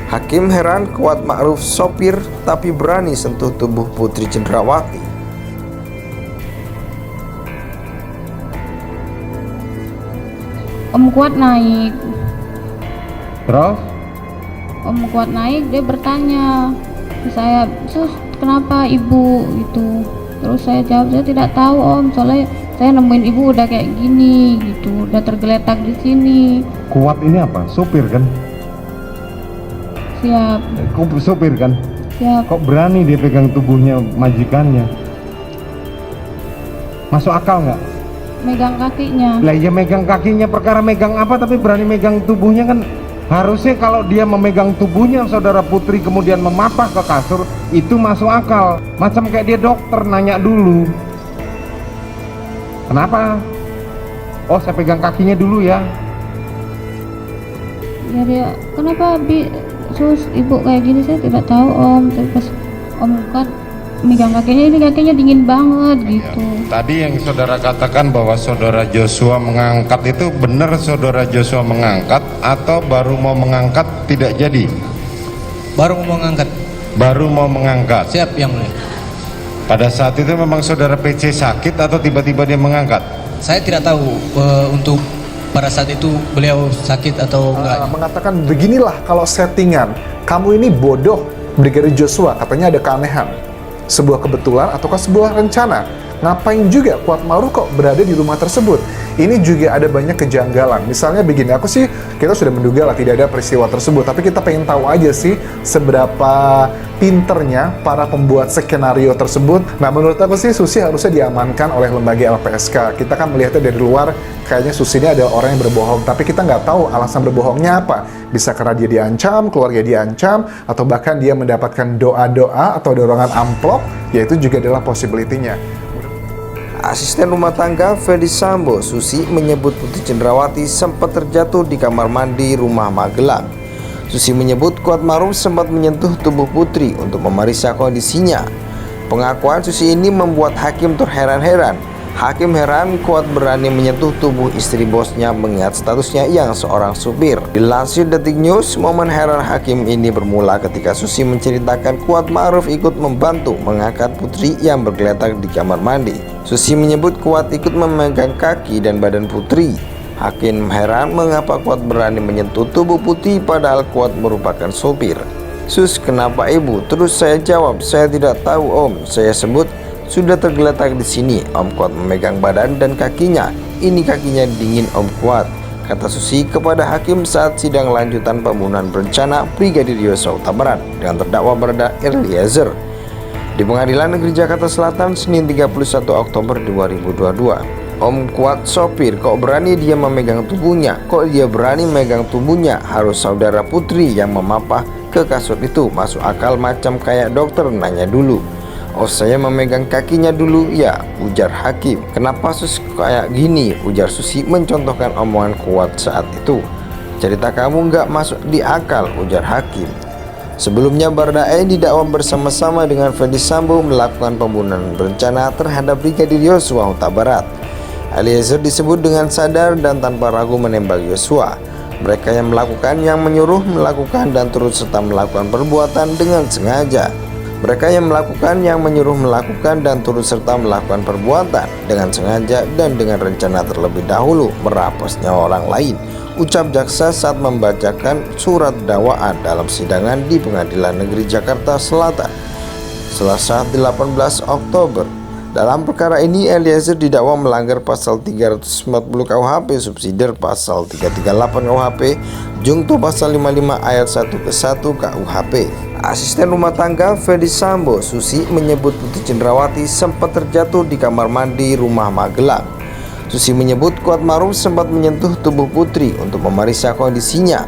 Hakim heran Kuat Ma'ruf sopir tapi berani sentuh tubuh Putri Cendrawati. Om Kuat naik. Terus? Om Kuat naik, dia bertanya ke saya, "Sus, kenapa ibu?" gitu. Terus saya jawab, "Saya tidak tahu Om, soalnya saya nemuin ibu udah kayak gini gitu, udah tergeletak di sini." Kuat ini apa? Sopir kan? Siap, Kok sopir kan? siap. Kok berani dia pegang tubuhnya majikannya? Masuk akal nggak? Megang kakinya. Lah ya megang kakinya, perkara megang apa tapi berani megang tubuhnya kan? Harusnya kalau dia memegang tubuhnya saudara Putri kemudian memapah ke kasur, itu masuk akal. Macam kayak dia dokter nanya dulu, kenapa? Oh, saya pegang kakinya dulu ya. Ya dia, "Kenapa Sus, ibu kayak gini?" "Saya tidak tahu Om." Tapi pas Om Kuat megang kakinya, ini kakinya dingin banget gitu. Tadi yang saudara katakan bahwa saudara Joshua mengangkat itu benar saudara Joshua mengangkat atau baru mau mengangkat tidak jadi? Baru mau mengangkat. Baru mau mengangkat. Siap yang mulia. Pada saat itu memang saudara PC sakit atau tiba-tiba dia mengangkat? Saya tidak tahu untuk pada saat itu beliau sakit atau enggak. Mengatakan beginilah kalau settingan, kamu ini bodoh. Brigadir Joshua katanya ada keanehan, sebuah kebetulan ataukah sebuah rencana. Ngapain juga Kuat Ma'ruf kok berada di rumah tersebut? Ini juga ada banyak kejanggalan. Misalnya begini, aku sih kita sudah menduga lah tidak ada peristiwa tersebut, tapi kita pengen tahu aja sih seberapa pinternya para pembuat skenario tersebut. Nah, menurut aku sih Susi harusnya diamankan oleh lembaga LPSK. Kita kan melihatnya dari luar, kayaknya Susi ini adalah orang yang berbohong, tapi kita nggak tahu alasan berbohongnya apa. Bisa karena dia diancam, keluarga diancam, atau bahkan dia mendapatkan doa-doa atau dorongan amplop, yaitu juga adalah possibility-nya. Asisten rumah tangga Ferdy Sambo, Susi, menyebut Putri Cendrawati sempat terjatuh di kamar mandi rumah Magelang. Susi menyebut Kuat Ma'ruf sempat menyentuh tubuh Putri untuk memeriksa kondisinya. Pengakuan Susi ini membuat hakim terheran-heran. Hakim heran Kuat berani menyentuh tubuh istri bosnya mengingat statusnya yang seorang supir. Dilansir Detik News, momen heran hakim ini bermula ketika Susi menceritakan Kuat Ma'ruf ikut membantu mengangkat Putri yang bergeletak di kamar mandi. Susi menyebut Kuat ikut memegang kaki dan badan Putri. Hakim heran mengapa Kuat berani menyentuh tubuh Putri padahal Kuat merupakan sopir. "Sus, kenapa ibu?" Terus saya jawab, "Saya tidak tahu Om." Saya sebut, "Sudah tergeletak di sini." Om Kuat memegang badan dan kakinya. "Ini kakinya dingin Om Kuat," kata Susi kepada hakim saat sidang lanjutan pembunuhan berencana Brigadir Yosua Huta Barat dengan terdakwa Barada Eliezer di Pengadilan Negeri Jakarta Selatan Senin 31 Oktober 2022. "Om Kuat sopir, kok berani dia memegang tubuhnya? Kok dia berani megang tubuhnya? Harus saudara Putri yang memapah ke kasur itu. Masuk akal macam kayak dokter nanya dulu." "Oh, saya memegang kakinya dulu ya," ujar hakim. "Kenapa Sus kayak gini?" ujar Susi mencontohkan omongan Kuat saat itu. "Cerita kamu nggak masuk di akal," ujar hakim. Sebelumnya Baradae didakwa bersama-sama dengan Ferdy Sambo melakukan pembunuhan berencana terhadap Brigadir Yosua Huta Barat. Eliezer disebut dengan sadar dan tanpa ragu menembak Yosua. Mereka yang melakukan, yang menyuruh melakukan dan turut serta melakukan perbuatan dengan sengaja. Mereka yang melakukan, yang menyuruh melakukan dan turut serta melakukan perbuatan dengan sengaja dan dengan rencana terlebih dahulu merampas nyawa orang lain, ucap jaksa saat membacakan surat dakwaan dalam sidangan di Pengadilan Negeri Jakarta Selatan Selasa 18 Oktober. Dalam perkara ini, Eliezer didakwa melanggar pasal 340 KUHP, subsidiar pasal 338 KUHP, jungto pasal 55 ayat 1 ke 1 KUHP. Asisten rumah tangga Ferdy Sambo, Susi, menyebut Putri Cendrawati sempat terjatuh di kamar mandi rumah Magelang. Susi menyebut Kuat Ma'ruf sempat menyentuh tubuh Putri untuk memeriksa kondisinya.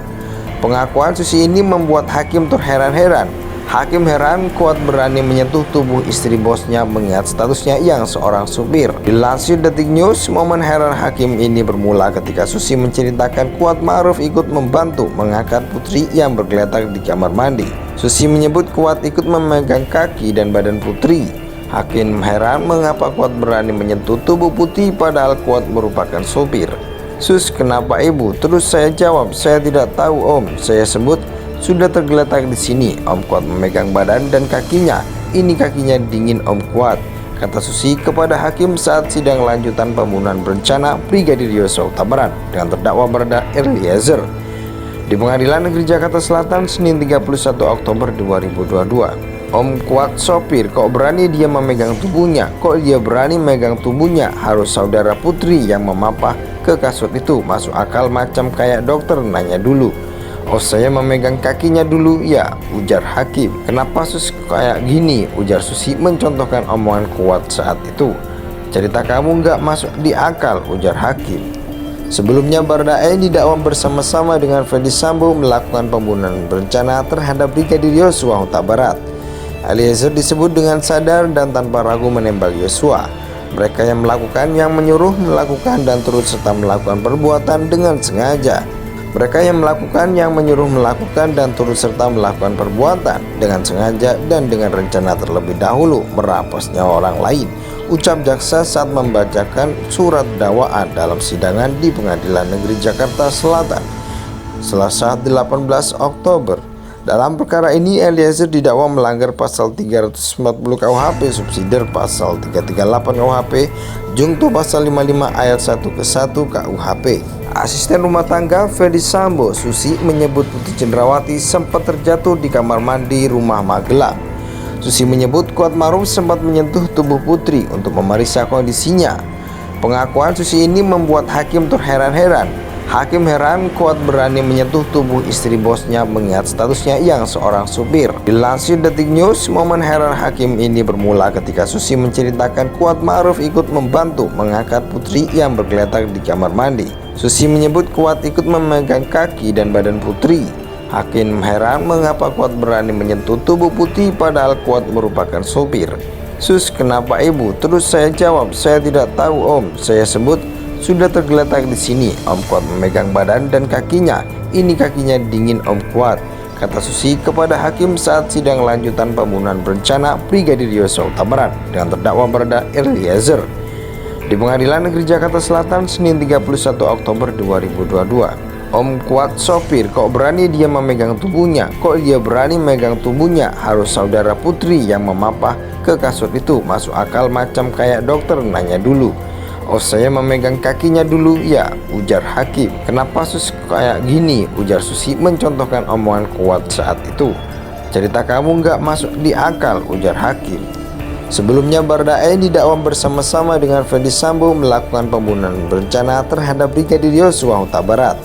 Pengakuan Susi ini membuat hakim terheran-heran. Hakim heran Kuat berani menyentuh tubuh istri bosnya mengingat statusnya yang seorang supir. Dilansir Detik News, momen heran hakim ini bermula ketika Susi menceritakan Kuat Ma'ruf ikut membantu mengangkat Putri yang bergeletak di kamar mandi. Susi menyebut Kuat ikut memegang kaki dan badan Putri. Hakim heran mengapa Kuat berani menyentuh tubuh Putri padahal Kuat merupakan sopir. "Sus, kenapa ibu?" Terus saya jawab, "Saya tidak tahu Om." Saya sebut, Sudah tergeletak di sini, Om Kuat memegang badan dan kakinya. Ini kakinya dingin Om Kuat, kata Susi kepada hakim saat sidang lanjutan pembunuhan berencana Brigadir Yosua Huta Barat dengan terdakwa Barada Eliezer di Pengadilan Negeri Jakarta Selatan Senin 31 Oktober 2022. Om Kuat sopir, kok berani dia memegang tubuhnya? Kok dia berani megang tubuhnya? Harus saudara Putri yang memapah ke kasur itu. Masuk akal macam kayak dokter nanya dulu. Oh, saya memegang kakinya dulu ya, ujar hakim. Kenapa Sus kayak gini? Ujar Susi mencontohkan omongan Kuat saat itu. Cerita kamu nggak masuk di akal, ujar hakim. Sebelumnya Baradae didakwa bersama-sama dengan Ferdy Sambo melakukan pembunuhan berencana terhadap Brigadir Yosua Huta Barat. Eliezer disebut dengan sadar dan tanpa ragu menembak Yosua. Mereka yang melakukan, yang menyuruh melakukan dan turut serta melakukan perbuatan dengan sengaja. Mereka yang melakukan, yang menyuruh melakukan dan turut serta melakukan perbuatan dengan sengaja dan dengan rencana terlebih dahulu merampas nyawa orang lain, ucap jaksa saat membacakan surat dakwaan dalam sidangan di Pengadilan Negeri Jakarta Selatan Selasa 18 Oktober. Dalam perkara ini Eliezer didakwa melanggar pasal 340 KUHP, subsidiar pasal 338 KUHP, jungto pasal 55 ayat 1 ke 1 KUHP. Asisten rumah tangga Ferdy Sambo, Susi, menyebut Putri Cendrawati sempat terjatuh di kamar mandi rumah Magelang. Susi menyebut Kuat Maruf sempat menyentuh tubuh Putri untuk memeriksa kondisinya. Pengakuan Susi ini membuat hakim terheran-heran. Hakim heran Kuat berani menyentuh tubuh istri bosnya mengingat statusnya yang seorang supir. Dilansir Detik News, momen heran hakim ini bermula ketika Susi menceritakan Kuat Maruf ikut membantu mengangkat Putri yang bergeletak di kamar mandi. Susi menyebut Kuat ikut memegang kaki dan badan Putri. Hakim heran mengapa Kuat berani menyentuh tubuh Putri padahal Kuat merupakan sopir. Sus, kenapa ibu? Terus saya jawab, saya tidak tahu om. Saya sebut, sudah tergeletak di sini. Om Kuat memegang badan dan kakinya. Ini kakinya dingin Om Kuat, kata Susi kepada hakim saat sidang lanjutan pembunuhan berencana Brigadir Yosua Huta Barat dengan terdakwa Barada Eliezer di Pengadilan Negeri Jakarta Selatan Senin 31 Oktober 2022. Om Kuat sopir, kok berani dia memegang tubuhnya? Kok dia berani megang tubuhnya? Harus saudara Putri yang memapah ke kasur itu. Masuk akal macam kayak dokter nanya dulu. Oh, saya memegang kakinya dulu ya, ujar hakim. Kenapa Sus kayak gini? Ujar Susi mencontohkan omongan Kuat saat itu. Cerita kamu nggak masuk di akal, ujar hakim. Sebelumnya Baradae didakwa bersama-sama dengan Ferdy Sambo melakukan pembunuhan berencana terhadap Brigadir Yosua Huta Barat.